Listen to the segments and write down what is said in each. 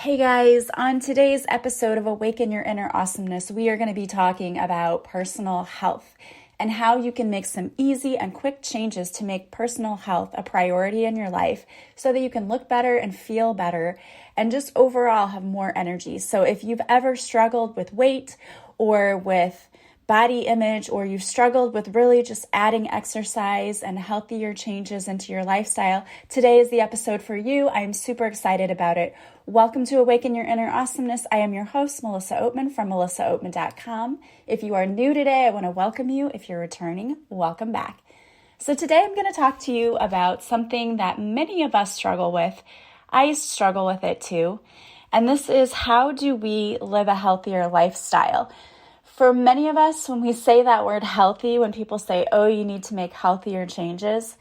Hey guys, on today's episode of Awaken Your Inner Awesomeness, we are going to be talking about personal health and how you can make some easy and quick changes to make personal health a priority in your life so that you can look better and feel better and just overall have more energy. So if you've ever struggled with weight or with body image, or you've struggled with really just adding exercise and healthier changes into your lifestyle, today is the episode for you. I am super excited about it. Welcome to Awaken Your Inner Awesomeness. I am your host, Melissa Oatman from melissaoatman.com. If you are new today, I want to welcome you. If you're returning, welcome back. So today I'm going to talk to you about something that many of us struggle with. I struggle with it too. And this is, how do we live a healthier lifestyle? For many of us, when we say that word healthy, when people say, oh, you need to make healthier changes,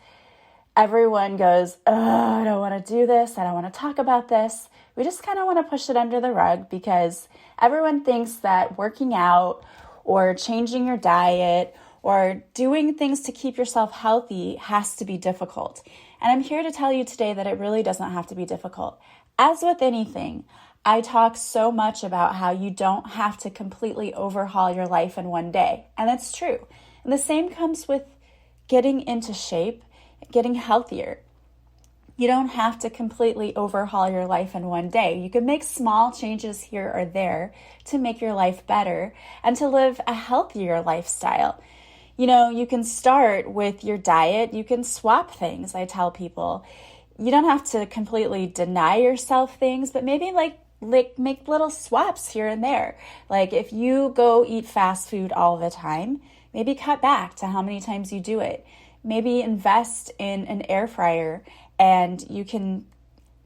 everyone goes, oh, I don't want to do this. I don't want to talk about this. We just kind of want to push it under the rug because everyone thinks that working out or changing your diet or doing things to keep yourself healthy has to be difficult. And I'm here to tell you today that it really doesn't have to be difficult. As with anything, I talk so much about how you don't have to completely overhaul your life in one day. And that's true. And the same comes with getting into shape, getting healthier. You don't have to completely overhaul your life in one day. You can make small changes here or there to make your life better and to live a healthier lifestyle. You know, you can start with your diet. You can swap things, I tell people. You don't have to completely deny yourself things, but maybe like make little swaps here and there. Like if you go eat fast food all the time, maybe cut back to how many times you do it. Maybe invest in an air fryer and you can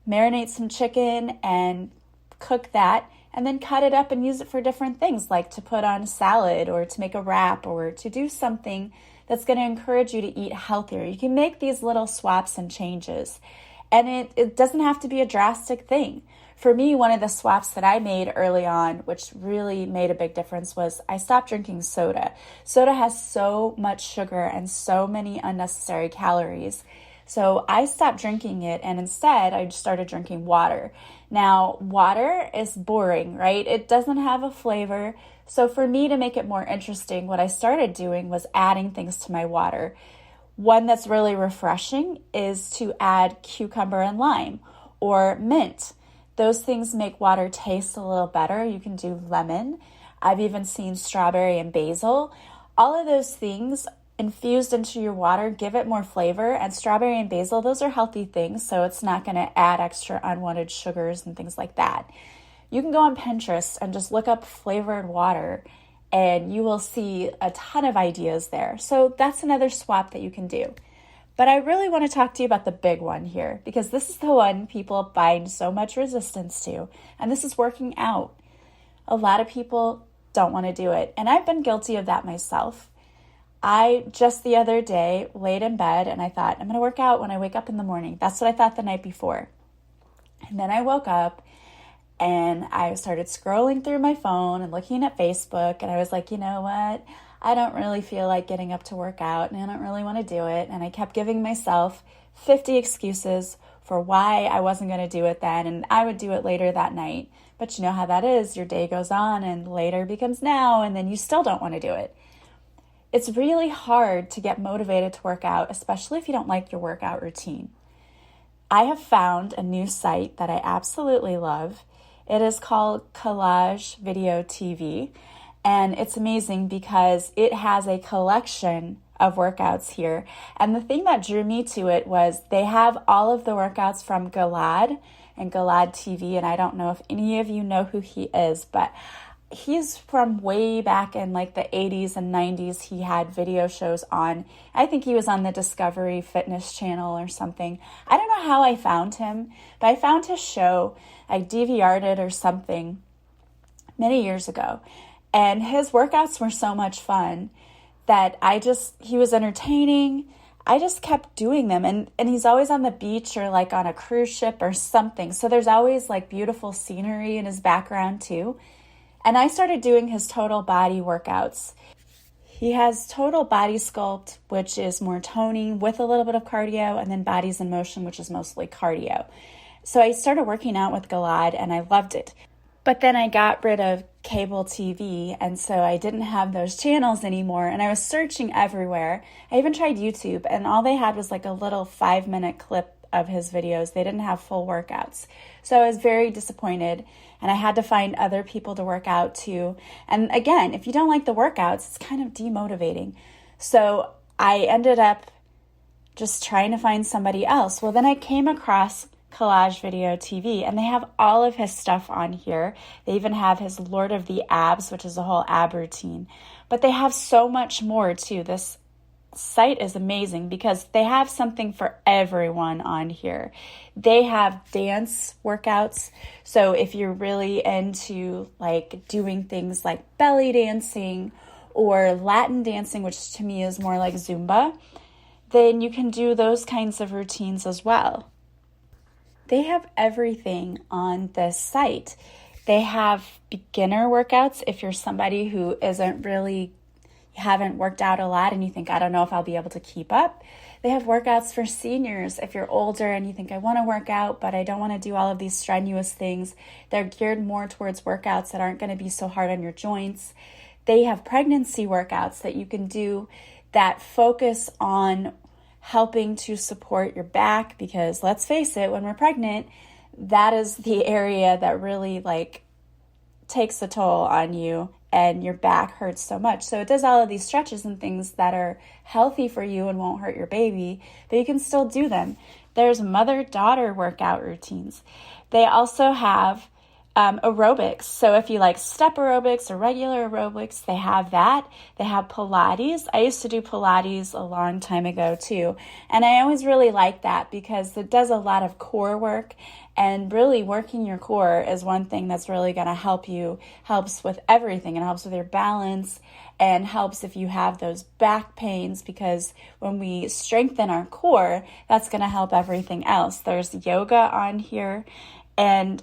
marinate some chicken and cook that and then cut it up and use it for different things, like to put on a salad or to make a wrap or to do something that's going to encourage you to eat healthier. You can make these little swaps and changes, and it doesn't have to be a drastic thing. For me, one of the swaps that I made early on, which really made a big difference, was I stopped drinking soda. Soda has so much sugar and so many unnecessary calories. So I stopped drinking it, and instead I just started drinking water. Now, water is boring, right? It doesn't have a flavor. So for me to make it more interesting, what I started doing was adding things to my water. One that's really refreshing is to add cucumber and lime or mint. Those things make water taste a little better. You can do lemon. I've even seen strawberry and basil. All of those things infused into your water give it more flavor. And strawberry and basil, those are healthy things, so it's not going to add extra unwanted sugars and things like that. You can go on Pinterest and just look up flavored water, and you will see a ton of ideas there. So that's another swap that you can do. But I really want to talk to you about the big one here, because this is the one people find so much resistance to, and this is working out. A lot of people don't want to do it, and I've been guilty of that myself. I just the other day laid in bed and I thought, I'm going to work out when I wake up in the morning. That's what I thought the night before. And then I woke up and I started scrolling through my phone and looking at Facebook, and I was like, you know what? I don't really feel like getting up to work out, and I don't really want to do it. And I kept giving myself 50 excuses for why I wasn't going to do it then, and I would do it later that night. But you know how that is. Your day goes on and later becomes now, and then you still don't want to do it. It's really hard to get motivated to work out, especially if you don't like your workout routine. I have found a new site that I absolutely love. It is called Collage Video TV. And it's amazing because it has a collection of workouts here. And the thing that drew me to it was they have all of the workouts from Collage and Collage TV. And I don't know if any of you know who he is, but he's from way back in like the 80s and 90s. He had video shows on. I think he was on the Discovery Fitness channel or something. I don't know how I found him, but I found his show. I DVR'd it or something many years ago. And his workouts were so much fun that he was entertaining. I just kept doing them. And he's always on the beach or like on a cruise ship or something. So there's always like beautiful scenery in his background too. And I started doing his total body workouts. He has total body sculpt, which is more toning with a little bit of cardio, and then bodies in motion, which is mostly cardio. So I started working out with Collage and I loved it. But then I got rid of cable TV, and so I didn't have those channels anymore, and I was searching everywhere. I even tried YouTube, and all they had was like a little 5-minute clip of his videos. They didn't have full workouts. So I was very disappointed, and I had to find other people to work out too. And again, if you don't like the workouts, it's kind of demotivating. So I ended up just trying to find somebody else. Well, then I came across Collage Video TV, and they have all of his stuff on here. They even have his Lord of the Abs, which is a whole ab routine. But they have so much more too. This site is amazing because they have something for everyone on here. They have dance workouts. So if you're really into like doing things like belly dancing or Latin dancing, which to me is more like Zumba, then you can do those kinds of routines as well. They have everything on this site. They have beginner workouts if you're somebody who haven't worked out a lot and you think, I don't know if I'll be able to keep up. They have workouts for seniors if you're older and you think, I want to work out, but I don't want to do all of these strenuous things. They're geared more towards workouts that aren't going to be so hard on your joints. They have pregnancy workouts that you can do that focus on helping to support your back, because let's face it, when we're pregnant, that is the area that really takes a toll on you and your back hurts so much. So it does all of these stretches and things that are healthy for you and won't hurt your baby, but you can still do them. There's mother-daughter workout routines. They also have aerobics. So if you like step aerobics or regular aerobics, they have that. They have Pilates. I used to do Pilates a long time ago too. And I always really like that because it does a lot of core work, and really working your core is one thing that's really going to helps with everything. It helps with your balance and helps if you have those back pains, because when we strengthen our core, that's going to help everything else. There's yoga on here, and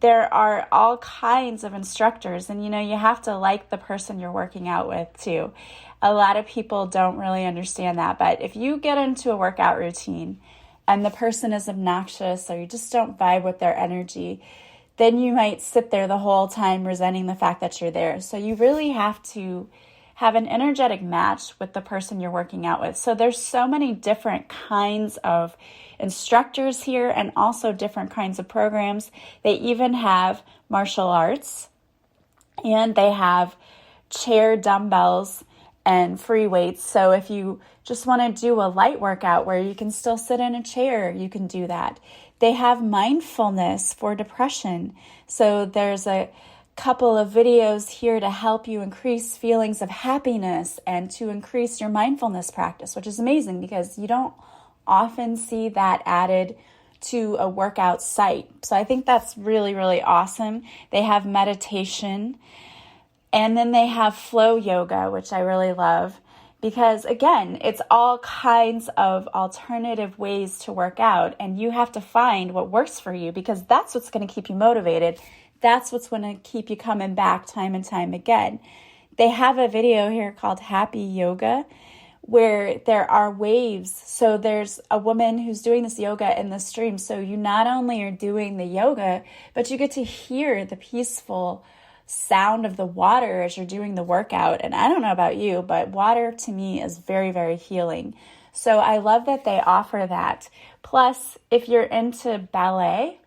there are all kinds of instructors, and you have to like the person you're working out with too. A lot of people don't really understand that, but if you get into a workout routine and the person is obnoxious or you just don't vibe with their energy, then you might sit there the whole time resenting the fact that you're there. So you really have to have an energetic match with the person you're working out with. So there's so many different kinds of instructors here and also different kinds of programs. They even have martial arts, and they have chair dumbbells and free weights. So if you just want to do a light workout where you can still sit in a chair, you can do that. They have mindfulness for depression. So there's a couple of videos here to help you increase feelings of happiness and to increase your mindfulness practice, which is amazing because you don't often see that added to a workout site. So I think that's really, really awesome. They have meditation, and then they have flow yoga, which I really love because, again, it's all kinds of alternative ways to work out, and you have to find what works for you because that's what's going to keep you motivated. That's what's going to keep you coming back time and time again. They have a video here called Happy Yoga where there are waves. So there's a woman who's doing this yoga in the stream. So you not only are doing the yoga, but you get to hear the peaceful sound of the water as you're doing the workout. And I don't know about you, but water to me is very, very healing. So I love that they offer that. Plus, if you're into ballet,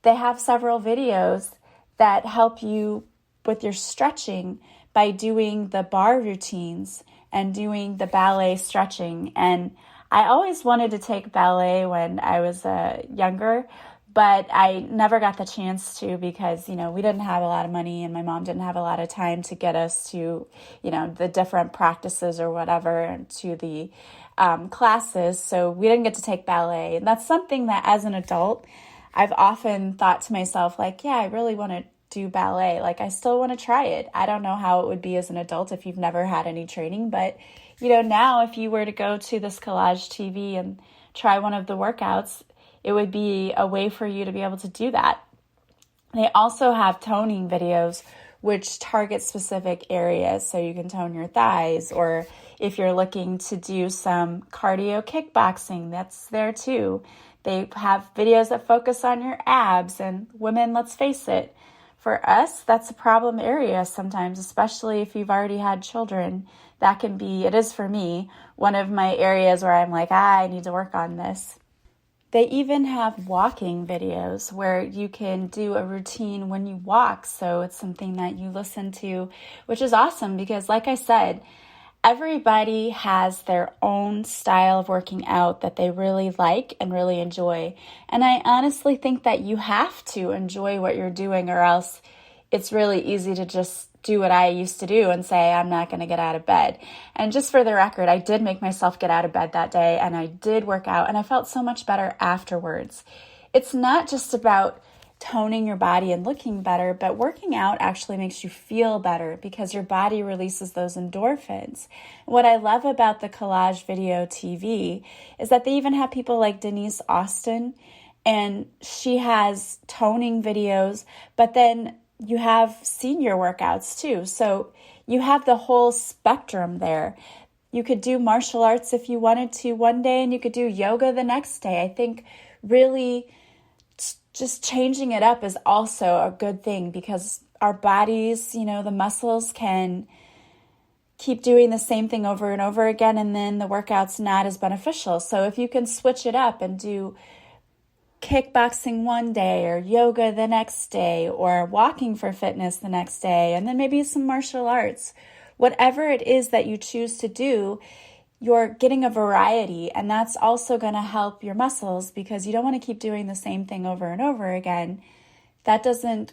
they have several videos that help you with your stretching by doing the bar routines and doing the ballet stretching. And I always wanted to take ballet when I was younger, but I never got the chance to because, we didn't have a lot of money and my mom didn't have a lot of time to get us to, the different practices or whatever, and to the classes. So we didn't get to take ballet. And that's something that as an adult, I've often thought to myself, I really want to do ballet. I still want to try it. I don't know how it would be as an adult if you've never had any training, but, now if you were to go to this Collage TV and try one of the workouts, it would be a way for you to be able to do that. They also have toning videos, which target specific areas. So you can tone your thighs, or If you're looking to do some cardio kickboxing, that's there too. They have videos that focus on your abs, and women, let's face it, for us, that's a problem area sometimes, especially if you've already had children. That can be, it is for me, one of my areas where I'm like, I need to work on this. They even have walking videos where you can do a routine when you walk. So it's something that you listen to, which is awesome because, like I said, everybody has their own style of working out that they really like and really enjoy. And I honestly think that you have to enjoy what you're doing, or else it's really easy to just do what I used to do and say, I'm not going to get out of bed. And just for the record, I did make myself get out of bed that day, and I did work out, and I felt so much better afterwards. It's not just about toning your body and looking better, but working out actually makes you feel better because your body releases those endorphins. What I love about the Collage video TV is that they even have people like Denise Austin, and she has toning videos, but then you have senior workouts too. So you have the whole spectrum there. You could do martial arts if you wanted to one day, and you could do yoga the next day. I think really just changing it up is also a good thing because our bodies, the muscles can keep doing the same thing over and over again, and then the workout's not as beneficial. So if you can switch it up and do kickboxing one day or yoga the next day or walking for fitness the next day, and then maybe some martial arts, whatever it is that you choose to do, you're getting a variety, and that's also going to help your muscles because you don't want to keep doing the same thing over and over again. That doesn't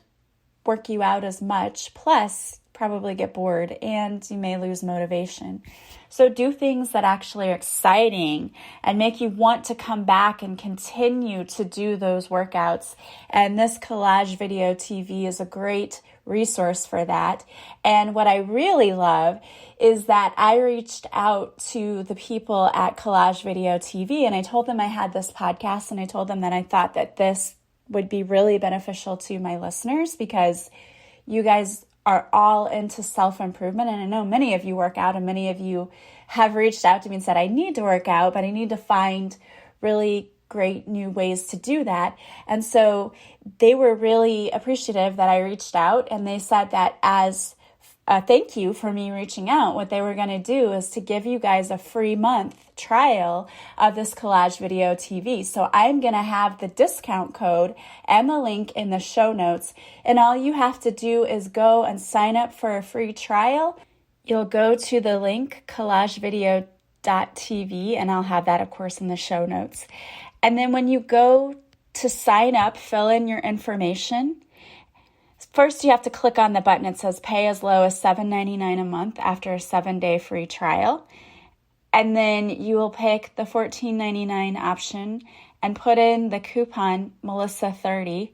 work you out as much, plus probably get bored and you may lose motivation. So do things that actually are exciting and make you want to come back and continue to do those workouts. And this Collage video TV is a great resource for that. And what I really love is that I reached out to the people at Collage Video TV, and I told them I had this podcast, and I told them that I thought that this would be really beneficial to my listeners because you guys are all into self-improvement. And I know many of you work out, and many of you have reached out to me and said, I need to work out, but I need to find really great new ways to do that. And so they were really appreciative that I reached out, and they said that as a thank you for me reaching out, what they were going to do is to give you guys a free month trial of this Collage Video TV. So I'm going to have the discount code and the link in the show notes. And all you have to do is go and sign up for a free trial. You'll go to the link collagevideo.tv, and I'll have that, of course, in the show notes. And then when you go to sign up, fill in your information. First, you have to click on the button. It says pay as low as $7.99 a month after a 7-day free trial. And then you will pick the $14.99 option and put in the coupon Melissa30.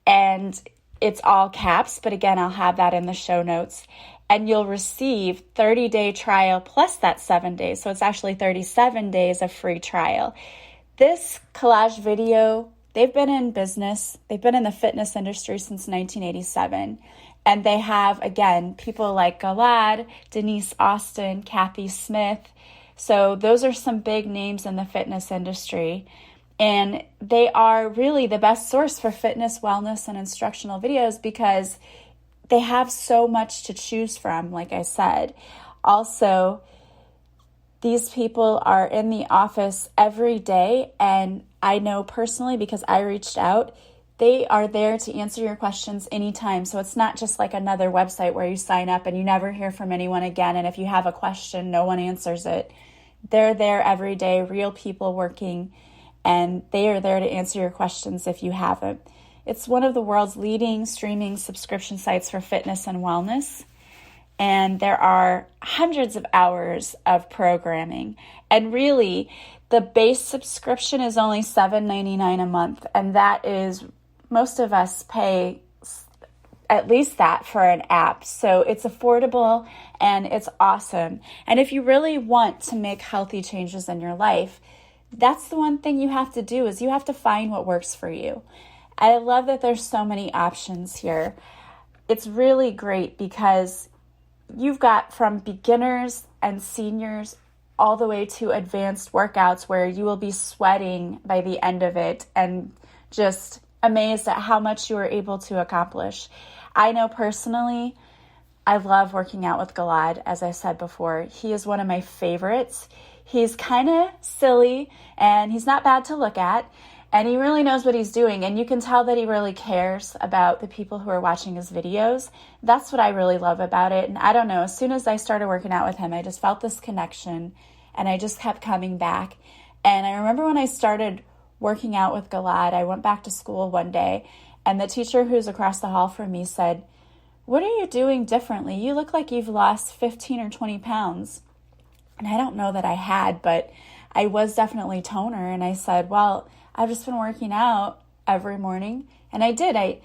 And it's all caps, but again, I'll have that in the show notes. And you'll receive 30-day trial plus that 7 days. So it's actually 37 days of free trial. This Collage Video, they've been in business. They've been in the fitness industry since 1987. And they have, again, people like Galad, Denise Austin, Kathy Smith. So those are some big names in the fitness industry. And they are really the best source for fitness, wellness, and instructional videos because they have so much to choose from, like I said. Also, these people are in the office every day, and I know personally because I reached out, they are there to answer your questions anytime. So it's not just like another website where you sign up and you never hear from anyone again, and if you have a question, no one answers it. They're there every day, real people working, and they are there to answer your questions if you have it. It's one of the world's leading streaming subscription sites for fitness and wellness. And there are hundreds of hours of programming. And really, the base subscription is only $7.99 a month. And that is, most of us pay at least that for an app. So it's affordable and it's awesome. And if you really want to make healthy changes in your life, that's the one thing you have to do is you have to find what works for you. I love that there's so many options here. It's really great because you've got from beginners and seniors all the way to advanced workouts where you will be sweating by the end of it and just amazed at how much you were able to accomplish. I know personally, I love working out with Collage, as I said before. He is one of my favorites. He's kind of silly and he's not bad to look at, and he really knows what he's doing, and you can tell that he really cares about the people who are watching his videos. That's what I really love about it. And I don't know, as soon as I started working out with him, I just felt this connection and I just kept coming back. And I remember when I started working out with Collage, I went back to school one day and the teacher who's across the hall from me said, "What are you doing differently? You look like you've lost 15 or 20 pounds. And I don't know that I had, but I was definitely toner. And I said, "Well, I've just been working out every morning." And I did. I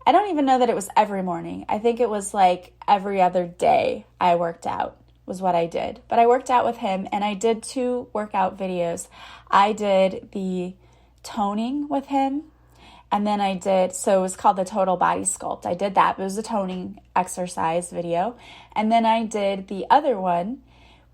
don't even know that it was every morning. I think it was like every other day I worked out was what I did. But I worked out with him and I did 2 workout videos. I did the toning with him, and then I did, so it was called the total body sculpt. I did that. It was a toning exercise video. And then I did the other one,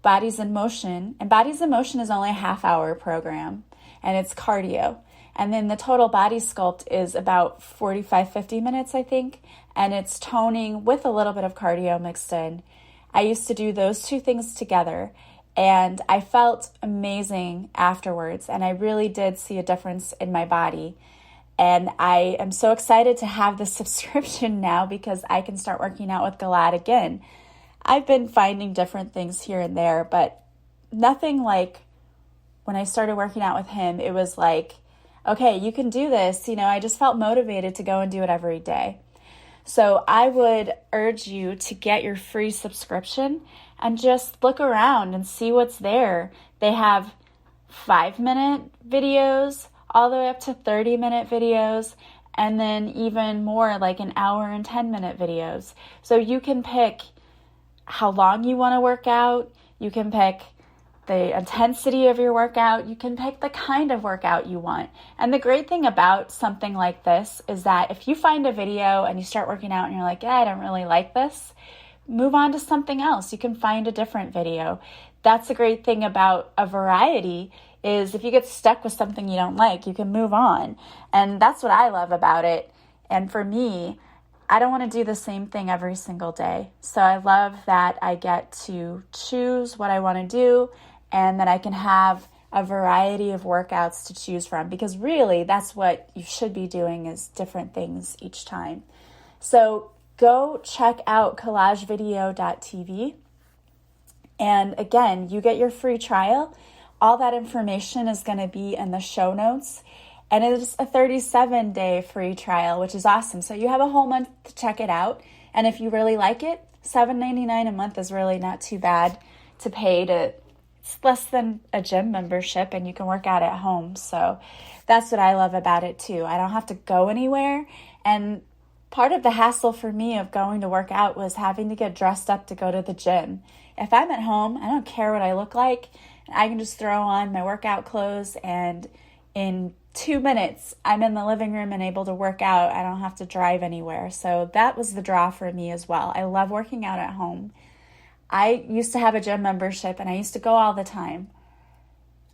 Bodies in Motion. And Bodies in Motion is only a half-hour program, and it's cardio. And then the total body sculpt is about 45, 50 minutes, I think. And it's toning with a little bit of cardio mixed in. I used to do those 2 things together, and I felt amazing afterwards. And I really did see a difference in my body. And I am so excited to have the subscription now because I can start working out with Collage again. I've been finding different things here and there, but nothing like when I started working out with him. It was like, okay, you can do this. I just felt motivated to go and do it every day. So I would urge you to get your free subscription and just look around and see what's there. They have 5-minute videos, all the way up to 30-minute videos, and then even more like an hour and 10-minute videos. So you can pick how long you want to work out. You can pick the intensity of your workout. You can pick the kind of workout you want. And the great thing about something like this is that if you find a video and you start working out and you're like, I don't really like this, move on to something else. You can find a different video. That's the great thing about a variety, is if you get stuck with something you don't like, you can move on. And that's what I love about it. And for me, I don't want to do the same thing every single day. So I love that I get to choose what I want to do and that I can have a variety of workouts to choose from, because really that's what you should be doing, is different things each time. So go check out collagevideo.tv. And again, you get your free trial. All that information is going to be in the show notes. And it is a 37-day free trial, which is awesome. So you have a whole month to check it out. And if you really like it, $7.99 a month is really not too bad to pay. It's less than a gym membership, and you can work out at home. So that's what I love about it too. I don't have to go anywhere. And part of the hassle for me of going to work out was having to get dressed up to go to the gym. If I'm at home, I don't care what I look like. I can just throw on my workout clothes, and in 2 minutes, I'm in the living room and able to work out. I don't have to drive anywhere. So that was the draw for me as well. I love working out at home. I used to have a gym membership and I used to go all the time.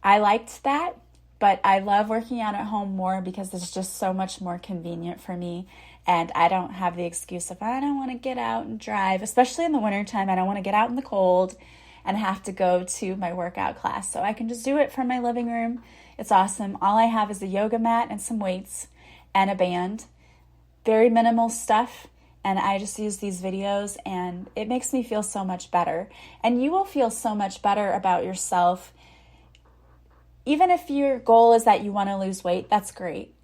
I liked that, but I love working out at home more because it's just so much more convenient for me. And I don't have the excuse of, I don't want to get out and drive, especially in the wintertime. I don't want to get out in the cold and have to go to my workout class. So I can just do it from my living room. It's awesome. All I have is a yoga mat and some weights and a band. Very minimal stuff. And I just use these videos and it makes me feel so much better. And you will feel so much better about yourself. Even if your goal is that you want to lose weight, that's great.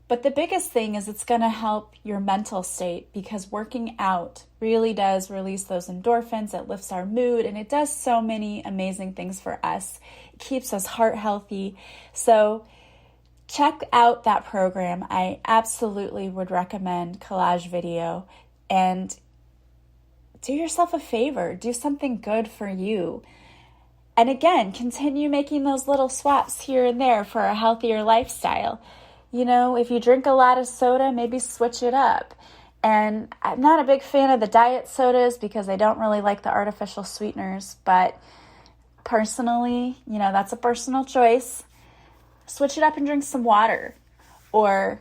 But the biggest thing is it's going to help your mental state, because working out really does release those endorphins. It lifts our mood and it does so many amazing things for us. It keeps us heart healthy. So check out that program. I absolutely would recommend Collage Video, and do yourself a favor. Do something good for you. And again, continue making those little swaps here and there for a healthier lifestyle. If you drink a lot of soda, maybe switch it up. And I'm not a big fan of the diet sodas because I don't really like the artificial sweeteners, but personally, that's a personal choice. Switch it up and drink some water, or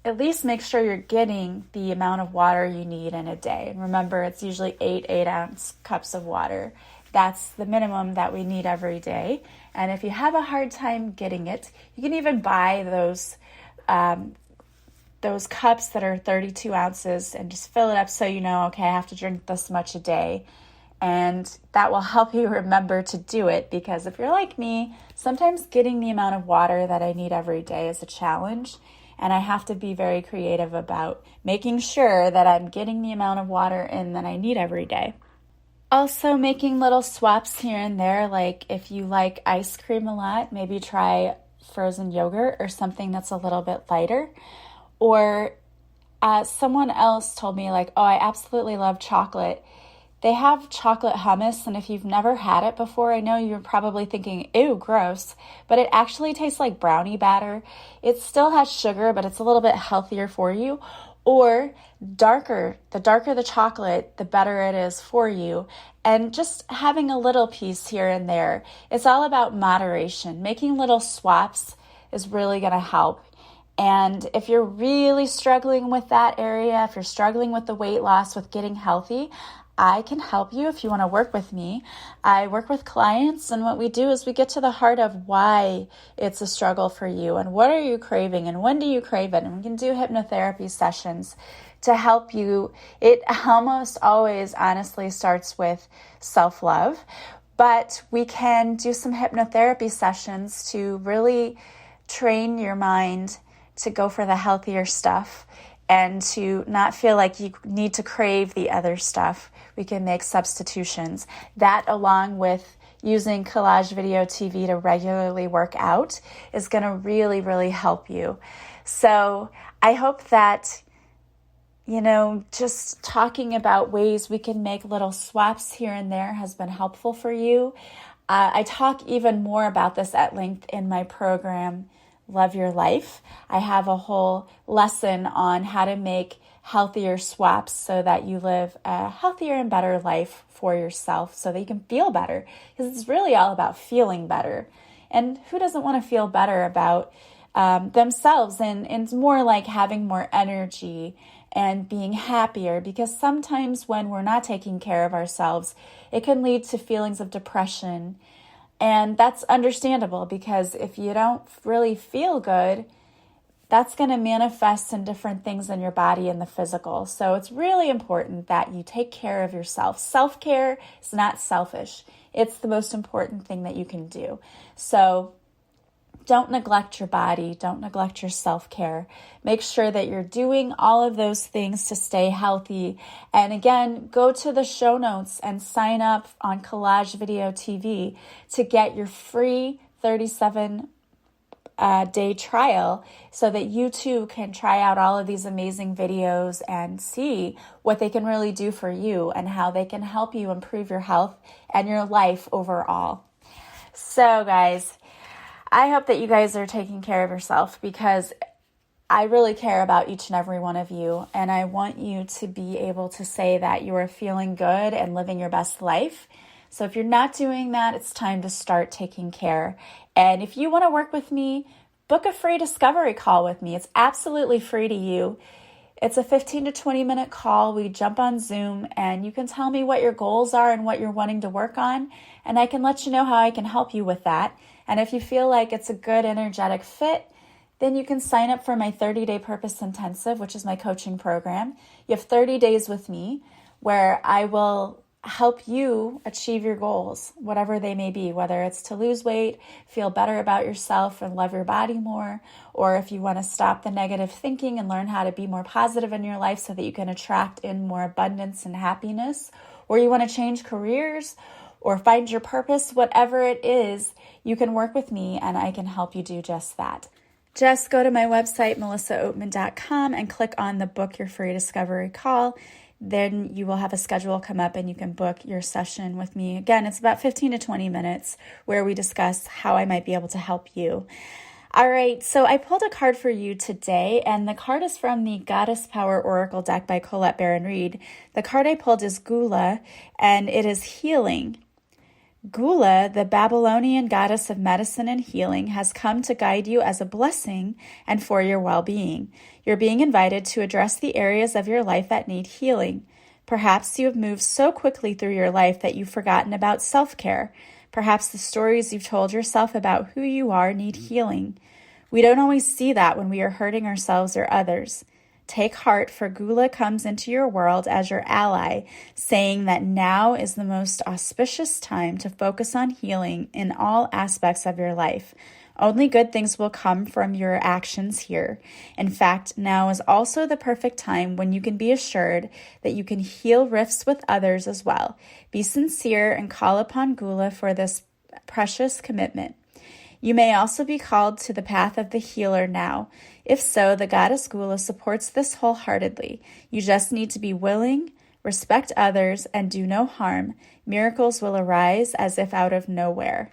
at least make sure you're getting the amount of water you need in a day. And remember, it's usually 8-ounce cups of water. That's the minimum that we need every day. And if you have a hard time getting it, you can even buy those cups that are 32 ounces and just fill it up so you know, okay, I have to drink this much a day. And that will help you remember to do it, because if you're like me, sometimes getting the amount of water that I need every day is a challenge. And I have to be very creative about making sure that I'm getting the amount of water in that I need every day. Also, making little swaps here and there, like if you like ice cream a lot, maybe try frozen yogurt or something that's a little bit lighter. Or someone else told me, like, oh, I absolutely love chocolate. They have chocolate hummus, and if you've never had it before, I know you're probably thinking, ew, gross, but it actually tastes like brownie batter. It still has sugar, but it's a little bit healthier for you. Or the darker the chocolate, the better it is for you. And just having a little piece here and there. It's all about moderation. Making little swaps is really going to help. And if you're really struggling with that area, if you're struggling with the weight loss, with getting healthy, I can help you if you want to work with me. I work with clients, and what we do is we get to the heart of why it's a struggle for you and what are you craving and when do you crave it. And we can do hypnotherapy sessions to help you. It almost always honestly starts with self-love, but we can do some hypnotherapy sessions to really train your mind to go for the healthier stuff and to not feel like you need to crave the other stuff. We can make substitutions. That, along with using Collage Video TV to regularly work out, is going to really, really help you. So I hope that, just talking about ways we can make little swaps here and there has been helpful for you. I talk even more about this at length in my program, Love Your Life. I have a whole lesson on how to make healthier swaps so that you live a healthier and better life for yourself so that you can feel better, because it's really all about feeling better. And who doesn't want to feel better about themselves? And it's more like having more energy and being happier, because sometimes when we're not taking care of ourselves, it can lead to feelings of depression. And that's understandable, because if you don't really feel good, that's going to manifest in different things in your body and the physical. So it's really important that you take care of yourself. Self-care is not selfish. It's the most important thing that you can do. So don't neglect your body. Don't neglect your self-care. Make sure that you're doing all of those things to stay healthy. And again, go to the show notes and sign up on Collage Video TV to get your free 37-day trial so that you too can try out all of these amazing videos and see what they can really do for you and how they can help you improve your health and your life overall. So guys, I hope that you guys are taking care of yourself, because I really care about each and every one of you, and I want you to be able to say that you are feeling good and living your best life. So if you're not doing that, it's time to start taking care. And if you want to work with me, book a free discovery call with me. It's absolutely free to you. It's a 15 to 20 minute call. We jump on Zoom and you can tell me what your goals are and what you're wanting to work on, and I can let you know how I can help you with that. And if you feel like it's a good energetic fit, then you can sign up for my 30-day Purpose Intensive, which is my coaching program. You have 30 days with me where I will help you achieve your goals, whatever they may be, whether it's to lose weight, feel better about yourself and love your body more, or if you want to stop the negative thinking and learn how to be more positive in your life so that you can attract in more abundance and happiness, or you want to change careers or find your purpose, whatever it is, you can work with me and I can help you do just that. Just go to my website, melissaoatman.com, and click on the Book Your Free Discovery Call. Then you will have a schedule come up and you can book your session with me. Again, it's about 15 to 20 minutes where we discuss how I might be able to help you. All right, so I pulled a card for you today, and the card is from the Goddess Power Oracle deck by Colette Baron-Reid. The card I pulled is Gula, and it is healing. Gula, the Babylonian goddess of medicine and healing, has come to guide you as a blessing and for your well-being. You're being invited to address the areas of your life that need healing. Perhaps you have moved so quickly through your life that you've forgotten about self-care. Perhaps the stories you've told yourself about who you are need healing. We don't always see that when we are hurting ourselves or others. Take heart, for Gula comes into your world as your ally, saying that now is the most auspicious time to focus on healing in all aspects of your life. Only good things will come from your actions here. In fact, now is also the perfect time when you can be assured that you can heal rifts with others as well. Be sincere and call upon Gula for this precious commitment. You may also be called to the path of the healer now. If so, the goddess Gula supports this wholeheartedly. You just need to be willing, respect others, and do no harm. Miracles will arise as if out of nowhere.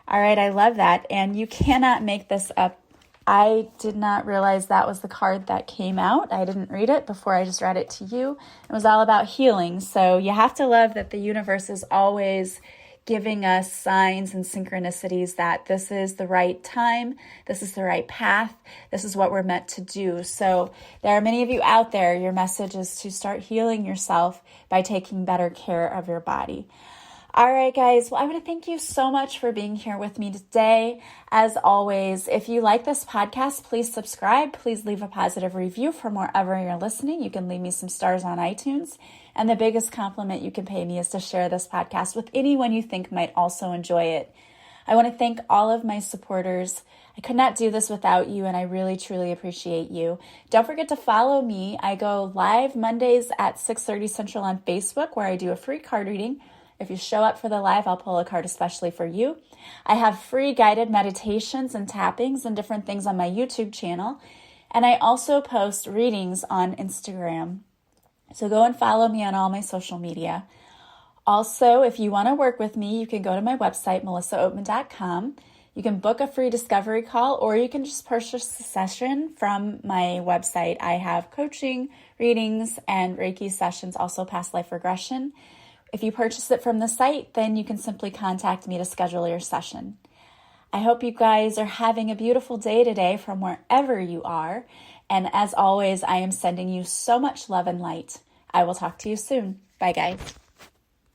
All right, I love that. And you cannot make this up. I did not realize that was the card that came out. I didn't read it before I just read it to you. It was all about healing. So you have to love that the universe is always giving us signs and synchronicities that this is the right time, this is the right path, this is what we're meant to do. So there are many of you out there, your message is to start healing yourself by taking better care of your body. All right, guys. Well, I want to thank you so much for being here with me today. As always, if you like this podcast, please subscribe. Please leave a positive review from wherever you're listening. You can leave me some stars on iTunes. And the biggest compliment you can pay me is to share this podcast with anyone you think might also enjoy it. I want to thank all of my supporters. I could not do this without you, and I really, truly appreciate you. Don't forget to follow me. I go live Mondays at 6:30 Central on Facebook, where I do a free card reading. If you show up for the live, I'll pull a card especially for you. I have free guided meditations and tappings and different things on my YouTube channel. And I also post readings on Instagram. So go and follow me on all my social media. Also, if you want to work with me, you can go to my website, melissaoatman.com. You can book a free discovery call, or you can just purchase a session from my website. I have coaching, readings, and Reiki sessions, also past life regression. If you purchase it from the site, then you can simply contact me to schedule your session. I hope you guys are having a beautiful day today from wherever you are. And as always, I am sending you so much love and light. I will talk to you soon. Bye, guys.